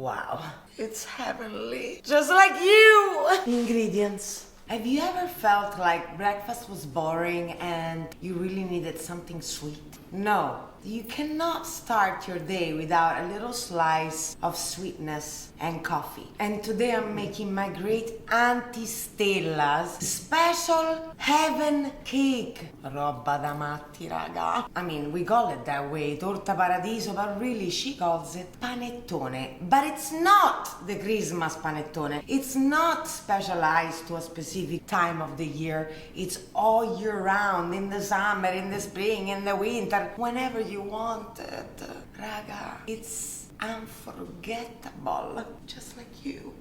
Wow, it's heavenly. Just like you! Ingredients. Have you ever felt like breakfast was boring and you really needed something sweet? No, you cannot start your day without a little slice of sweetness and coffee. And today I'm making my great Aunt Stella's special heaven cake. Roba da matti, raga. I mean, we call it that way, torta paradiso, but really she calls it panettone. But it's not the Christmas panettone. It's not specialized to a specific time of the year. It's all year round, in the summer, in the spring, in the winter, whenever you want it. Raga, it's unforgettable, just like you.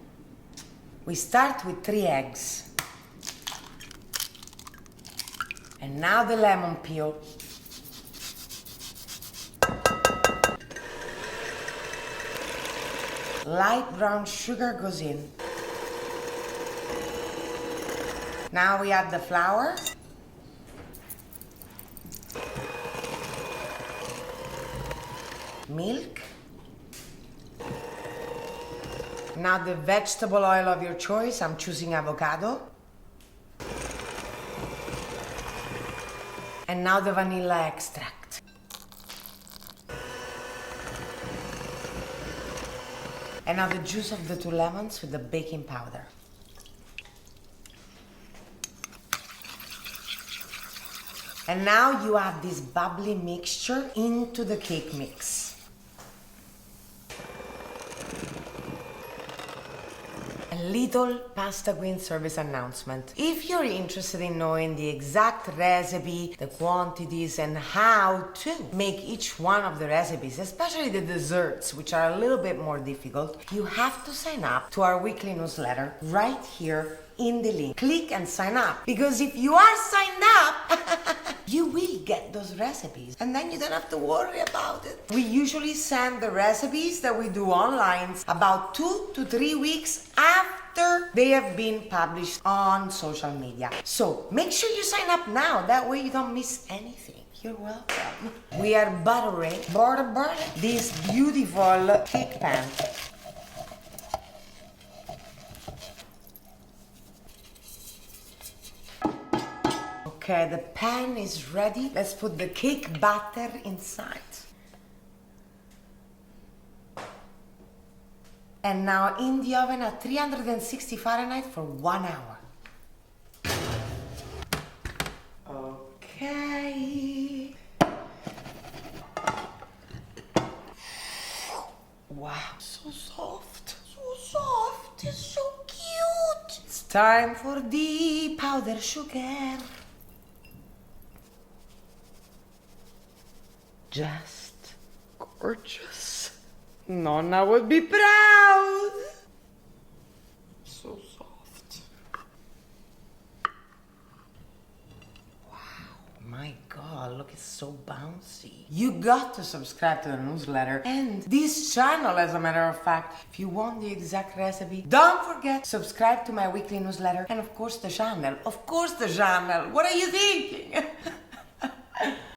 We start with 3 eggs. And now the lemon peel. Light brown sugar goes in. Now we add the flour. Milk. Now the vegetable oil of your choice. I'm choosing avocado. And now the vanilla extract. And now the juice of the 2 lemons with the baking powder. And now you add this bubbly mixture into the cake mix. A little pasta queen service announcement. If you're interested in knowing the exact recipe, the quantities, and how to make each one of the recipes, especially the desserts, which are a little bit more difficult, you have to sign up to our weekly newsletter right here in the link. Click and sign up, because if you are signed up, you will get those recipes and then you don't have to worry about it. We usually send the recipes that we do online about 2 to 3 weeks after they have been published on social media. So make sure you sign up now, that way you don't miss anything. You're welcome. We are buttering this beautiful cake pan. Okay, the pan is ready. Let's put the cake batter inside. And now in the oven at 360 Fahrenheit for 1 hour. Okay. Wow, so soft. So soft. It's so cute. It's time for the powdered sugar. Just gorgeous. Nonna would be proud. So soft. Wow, my God, look, it's so bouncy. You got to subscribe to the newsletter and this channel, as a matter of fact. If you want the exact recipe, don't forget, subscribe to my weekly newsletter and of course the channel. Of course the channel. What are you thinking?